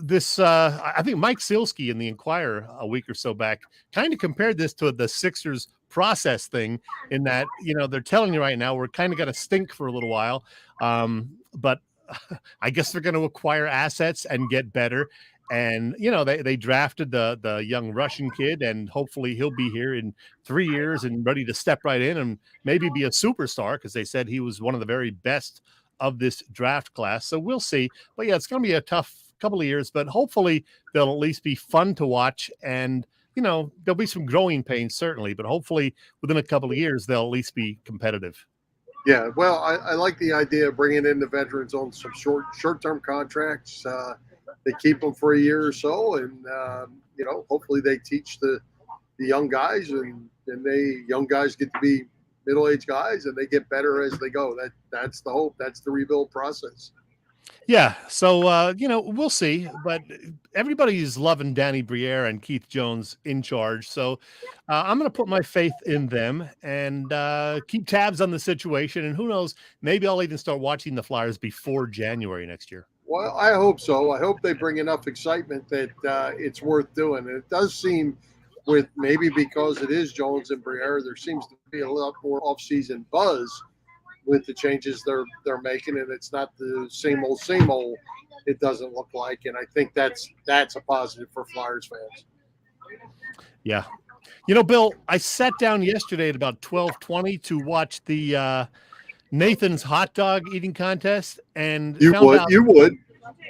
S5: this, I think Mike Silsky in the Inquirer a week or so back kind of compared this to the Sixers process thing in that, they're telling you right now, we're kind of going to stink for a little while. But I guess they're going to acquire assets and get better. And, they drafted the young Russian kid, and hopefully he'll be here in 3 years and ready to step right in and maybe be a superstar, because they said he was one of the very best of this draft class. So we'll see. But yeah, it's going to be a tough couple of years, but hopefully they'll at least be fun to watch. And, there'll be some growing pains, certainly, but hopefully within a couple of years, they'll at least be competitive.
S4: Yeah, well, I like the idea of bringing in the veterans on some short-term contracts. They keep them for a year or so, and hopefully they teach the young guys, and young guys get to be middle-aged guys, and they get better as they go. That's the hope. That's the rebuild process.
S5: Yeah, so we'll see, but everybody's loving Danny Briere and Keith Jones in charge. So I'm going to put my faith in them and keep tabs on the situation. And who knows, maybe I'll even start watching the Flyers before January next year.
S4: Well, I hope so. I hope they bring enough excitement that it's worth doing. And it does seem, with maybe because it is Jones and Briere, there seems to be a lot more off-season buzz with the changes they're making, and it's not the same old. It doesn't look like, and I think that's a positive for Flyers fans.
S5: Yeah, Bill, I sat down yesterday at about 12:20 to watch the Nathan's hot dog eating contest, and
S4: you would.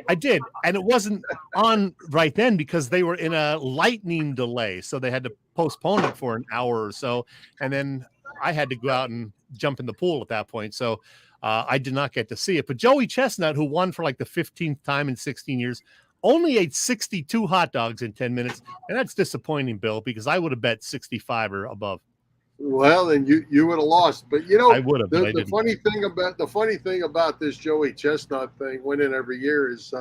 S5: I did, and it wasn't on right then because they were in a lightning delay, so they had to postpone it for an hour or so, and then I had to go out and jump in the pool at that point. So I did not get to see it. But Joey Chestnut, who won for the 15th time in 16 years, only ate 62 hot dogs in 10 minutes. And that's disappointing, Bill, because I would have bet 65 or above.
S4: Well, then you would have lost. But
S5: I would have.
S4: The funny thing about this Joey Chestnut thing winning every year is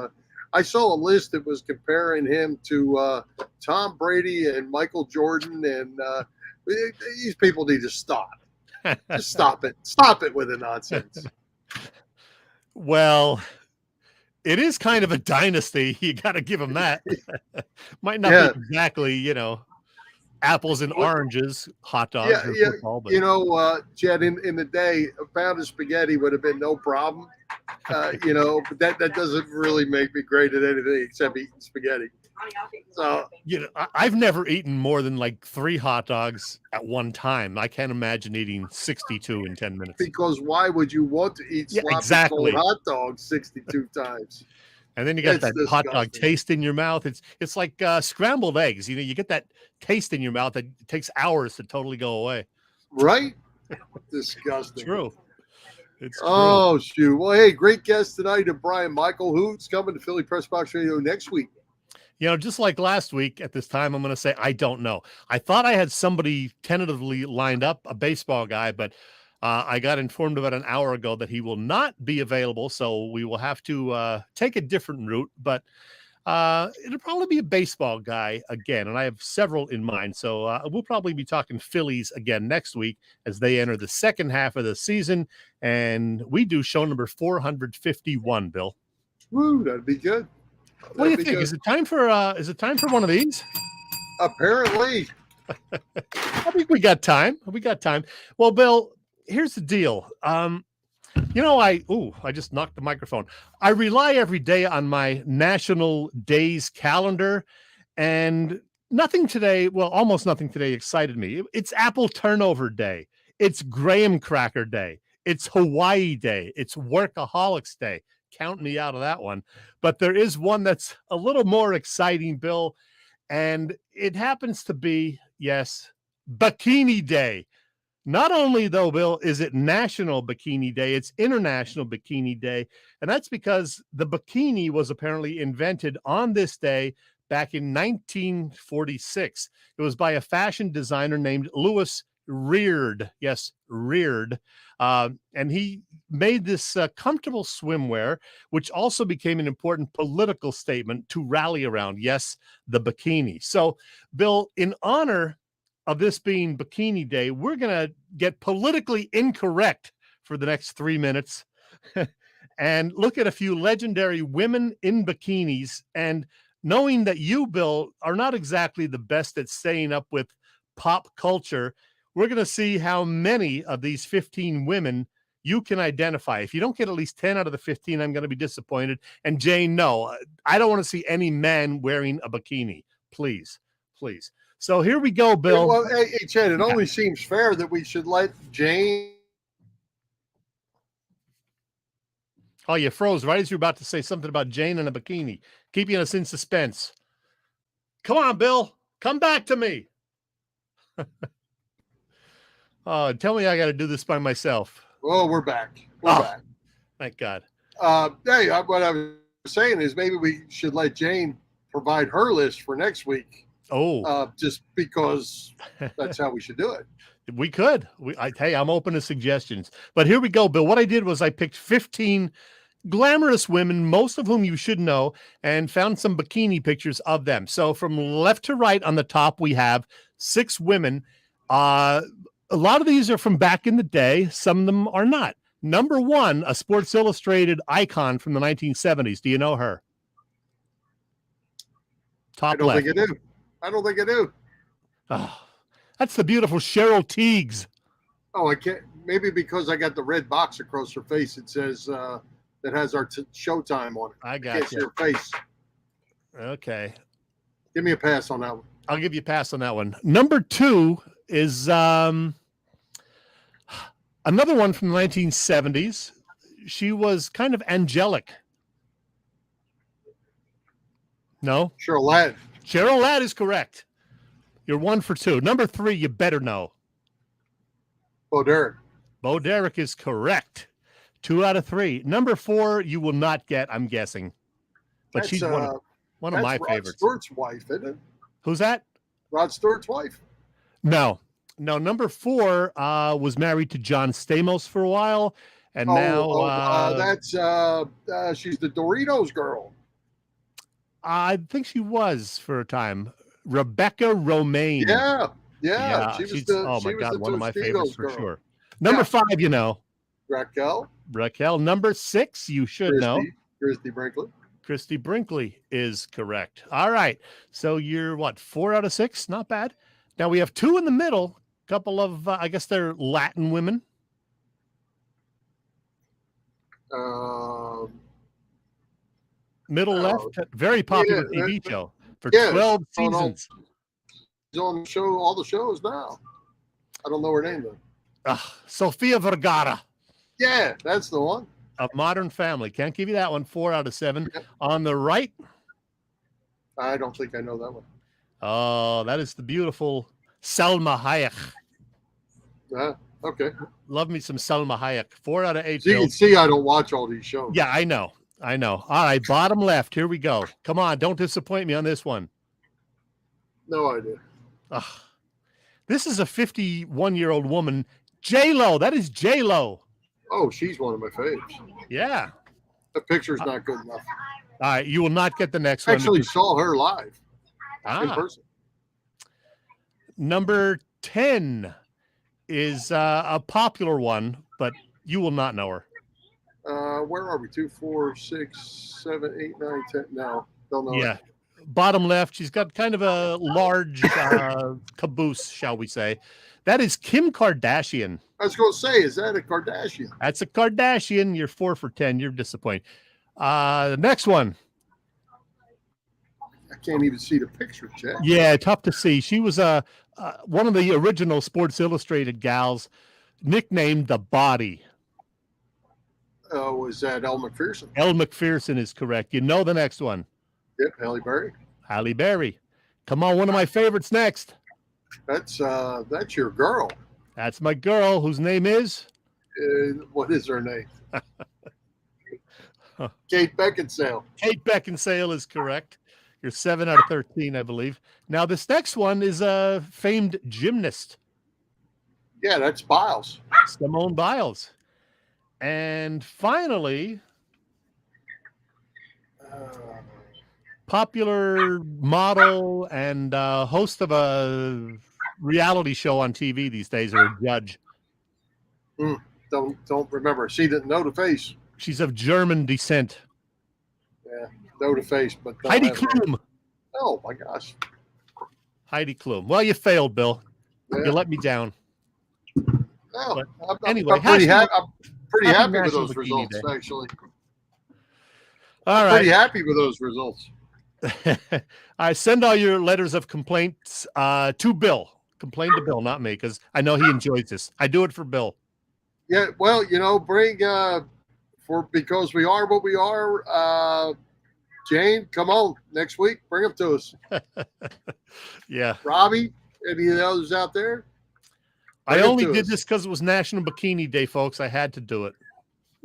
S4: I saw a list that was comparing him to Tom Brady and Michael Jordan, and these people need to stop. Just stop it. Stop it with the nonsense.
S5: Well, it is kind of a dynasty. You got to give them that. Might not be exactly, apples and oranges, hot dogs.
S4: Yeah,
S5: football, but...
S4: Chet, in the day, a pound of spaghetti would have been no problem. But that doesn't really make me great at anything except eating spaghetti. So
S5: I've never eaten more than 3 hot dogs at one time. I can't imagine eating 62 in 10 minutes.
S4: Because why would you want to eat sloppy cold hot dogs 62 times?
S5: And then you got that hot dog taste in your mouth. It's like scrambled eggs. You get that taste in your mouth that takes hours to totally go away.
S4: Right? Disgusting.
S5: True. It's true.
S4: Oh, shoot. Well, hey, great guest tonight of Brian Michael. Who's coming to Philly Pressbox Radio next week?
S5: Just like last week at this time, I'm going to say I don't know. I thought I had somebody tentatively lined up, a baseball guy, but I got informed about an hour ago that he will not be available, so we will have to take a different route. But it'll probably be a baseball guy again, and I have several in mind. So we'll probably be talking Phillies again next week as they enter the second half of the season, and we do show number 451, Bill.
S4: Woo, that'd be good.
S5: What do you
S4: That'd be
S5: think?
S4: good.
S5: Is it time for one of these?
S4: Apparently.
S5: I think we got time. Well, Bill, here's the deal. I just knocked the microphone. I rely every day on my national days calendar, and almost nothing today excited me. It's Apple Turnover Day. It's Graham Cracker Day. It's Hawaii Day. It's Workaholics Day. Count me out of that one. But there is one that's a little more exciting, Bill, and it happens to be, yes, Bikini Day. Not only, though, Bill, is it National Bikini Day, it's International Bikini Day. And that's because the bikini was apparently invented on this day back in 1946. It was by a fashion designer named Louis Reard. Yes, Reard. And he made this comfortable swimwear, which also became an important political statement to rally around. Yes, the bikini. So, Bill, in honor of this being Bikini Day, we're going to get politically incorrect for the next 3 minutes and look at a few legendary women in bikinis. And knowing that you, Bill, are not exactly the best at staying up with pop culture, we're going to see how many of these 15 women you can identify. If you don't get at least 10 out of the 15, I'm going to be disappointed. And Jane, no, I don't want to see any man wearing a bikini. Please. So here we go, Bill.
S4: Well, hey, Chet, it only seems fair that we should let Jane.
S5: Oh, you froze right as you were about to say something about Jane and a bikini, keeping us in suspense. Come on, Bill. Come back to me. Oh, tell me I got to do this by myself.
S4: Oh, we're back. We're back.
S5: Thank God.
S4: Hey, what I was saying is maybe we should let Jane provide her list for next week.
S5: Oh,
S4: just because that's how we should do it.
S5: We could. Hey, I'm open to suggestions. But here we go, Bill. What I did was I picked 15 glamorous women, most of whom you should know, and found some bikini pictures of them. So from left to right on the top, we have 6 women. A lot of these are from back in the day. Some of them are not. Number 1, a Sports Illustrated icon from the 1970s. Do you know her? Top left.
S4: I don't think I do.
S5: Oh, that's the beautiful Cheryl Tiegs.
S4: Oh, I can't. Maybe because I got the red box across her face. It says that has our showtime on it.
S5: I got
S4: can't see her face.
S5: Okay.
S4: Give me a pass on that one.
S5: I'll give you a pass on that one. Number 2 is another one from the 1970s. She was kind of angelic. No?
S4: Cheryl Ladd.
S5: Cheryl Ladd is correct. You're 1 for 2. Number 3, you better know.
S4: Bo Derek.
S5: Bo Derek is correct. 2 out of 3. Number 4, you will not get, I'm guessing. But
S4: That's,
S5: she's one of my
S4: Rod
S5: favorites.
S4: Stewart's wife, isn't it?
S5: Who's that?
S4: Rod Stewart's wife.
S5: No. Number 4 was married to John Stamos for a while. And
S4: that's she's the Doritos girl.
S5: I think she was for a time. Rebecca Romaine.
S4: Yeah. She was
S5: one of my favorites for
S4: girl.
S5: sure. Number 5, you know.
S4: Raquel.
S5: Number 6, you should know. Christy Brinkley is correct. All right. So you're 4 out of 6? Not bad. Now we have 2 in the middle. A couple of, I guess they're Latin women. Middle left, very popular TV show for 12 seasons.
S4: She's on all the shows now. I don't know her name though.
S5: Sofia Vergara.
S4: Yeah, that's the one.
S5: Of Modern Family. Can't give you that one. 4 out of 7. Yep. On the right.
S4: I don't think I know that one.
S5: Oh, that is the beautiful Salma Hayek.
S4: Okay.
S5: Love me some Salma Hayek. 4 out of 8.
S4: So you can see I don't watch all these shows.
S5: Yeah, I know. All right, bottom left. Here we go. Come on, don't disappoint me on this one.
S4: No idea.
S5: This is a 51-year-old woman. J-Lo. That is J-Lo.
S4: Oh, she's one of my faves.
S5: Yeah.
S4: The picture's not good enough.
S5: All right, you will not get the next
S4: one.
S5: I
S4: actually saw her live in person.
S5: Number 10 is a popular one, but you will not know her.
S4: Where are we? 2, 4, 6, 7, 8, 9, 10. No, don't know.
S5: Yeah. Bottom left, she's got kind of a large caboose, shall we say. That is Kim Kardashian.
S4: I was going to say, is that a Kardashian?
S5: That's a Kardashian. You're 4 for 10. You're disappointed. The next one.
S4: I can't even see the picture, Chet.
S5: Yeah, tough to see. She was one of the original Sports Illustrated gals, nicknamed the Body.
S4: Was that Elle McPherson?
S5: Elle McPherson is correct. You know the next one.
S4: Yep, Halle Berry.
S5: Halle Berry. Come on, one of my favorites next.
S4: That's your girl.
S5: That's my girl, whose name is?
S4: What is her name? Kate Beckinsale.
S5: Kate Beckinsale is correct. You're 7 out of 13, I believe. Now, this next one is a famed gymnast.
S4: Yeah, that's Biles.
S5: Simone Biles. And finally, popular model and host of a reality show on TV these days, or a judge.
S4: Don't remember. She didn't know the face.
S5: She's of German descent.
S4: Yeah, know the face, but
S5: Heidi Klum.
S4: Oh my gosh.
S5: Heidi Klum. Well, you failed, Bill.
S4: Yeah.
S5: You let me down.
S4: Well,
S5: anyway,
S4: I'm pretty happy with
S5: National
S4: those
S5: Bikini
S4: results,
S5: Day.
S4: actually.
S5: All right.
S4: Pretty happy with those results.
S5: I send all your letters of complaints to Bill. Complain to Bill, not me, because I know he enjoys this. I do it for Bill.
S4: Yeah, well, bring because we are what we are. Jane, come on next week. Bring them to us.
S5: Yeah.
S4: Robbie, any of the others out there?
S5: I only did this because it was National Bikini Day, folks. I had to do it.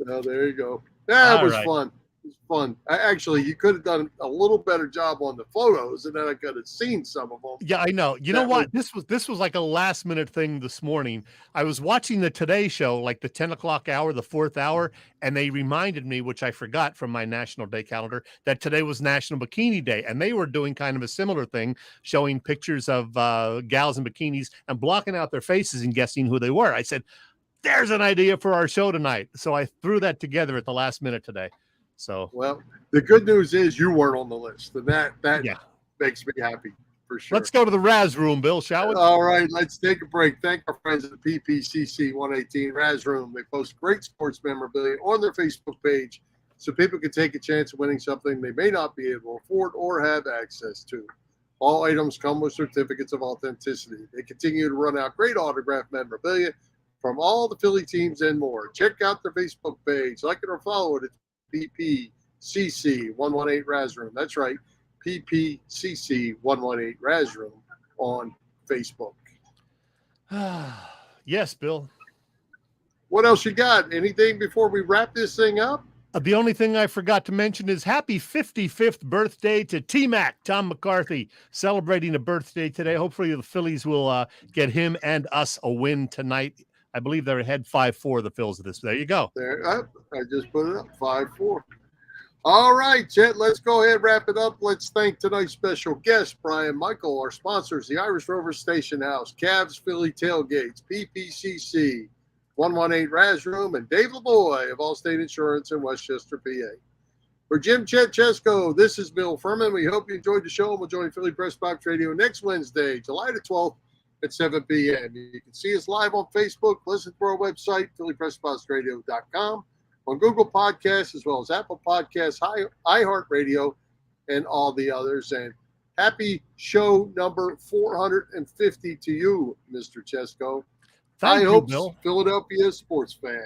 S4: Oh, there you go. Yeah, it was
S5: right.
S4: fun. It was fun. Actually, you could have done a little better job on the photos, and then I could have seen some of them.
S5: Yeah, I know. You know what? This was like a last minute thing this morning. I was watching the Today Show, like the 10 o'clock hour, the 4th hour, and they reminded me, which I forgot from my National Day calendar, that today was National Bikini Day, and they were doing kind of a similar thing, showing pictures of gals in bikinis and blocking out their faces and guessing who they were. I said, there's an idea for our show tonight. So I threw that together at the last minute today. So,
S4: well, the good news is you weren't on the list, and that makes me happy for sure.
S5: Let's go to the Raz Room, Bill, shall we?
S4: All right, let's take a break. Thank our friends at the PPCC 118 Raz Room. They post great sports memorabilia on their Facebook page so people can take a chance of winning something they may not be able to afford or have access to. All items come with certificates of authenticity. They continue to run out great autographed memorabilia from all the Philly teams and more. Check out their Facebook page. Like it or follow it. PPCC 118 Raz Room. That's right. PPCC 118 Raz Room on Facebook.
S5: Yes, Bill.
S4: What else you got? Anything before we wrap this thing up?
S5: The only thing I forgot to mention is happy 55th birthday to T-Mac, Tom McCarthy, celebrating a birthday today. Hopefully the Phillies will get him and us a win tonight. I believe they're ahead 5-4, the Phils of this. There you go.
S4: There, I just put it up, 5-4. All right, Chet, let's go ahead and wrap it up. Let's thank tonight's special guest, Brian Michael, our sponsors, the Irish Rover Station House, Cavs Philly Tailgates, PPCC, 118 Raz Room, and Dave LeBoy of Allstate Insurance in Westchester, PA. For Jim Chet Chesko, this is Bill Furman. We hope you enjoyed the show, and we'll join Philly Pressbox Radio next Wednesday, July the 12th at 7 p.m. You can see us live on Facebook, listen to our website, phillypressboxradio.com, on Google Podcasts, as well as Apple Podcasts, iHeartRadio, and all the others. And happy show number 450 to you, Mr. Chesko.
S5: Thank you,
S4: hope
S5: Bill.
S4: Philadelphia sports fans.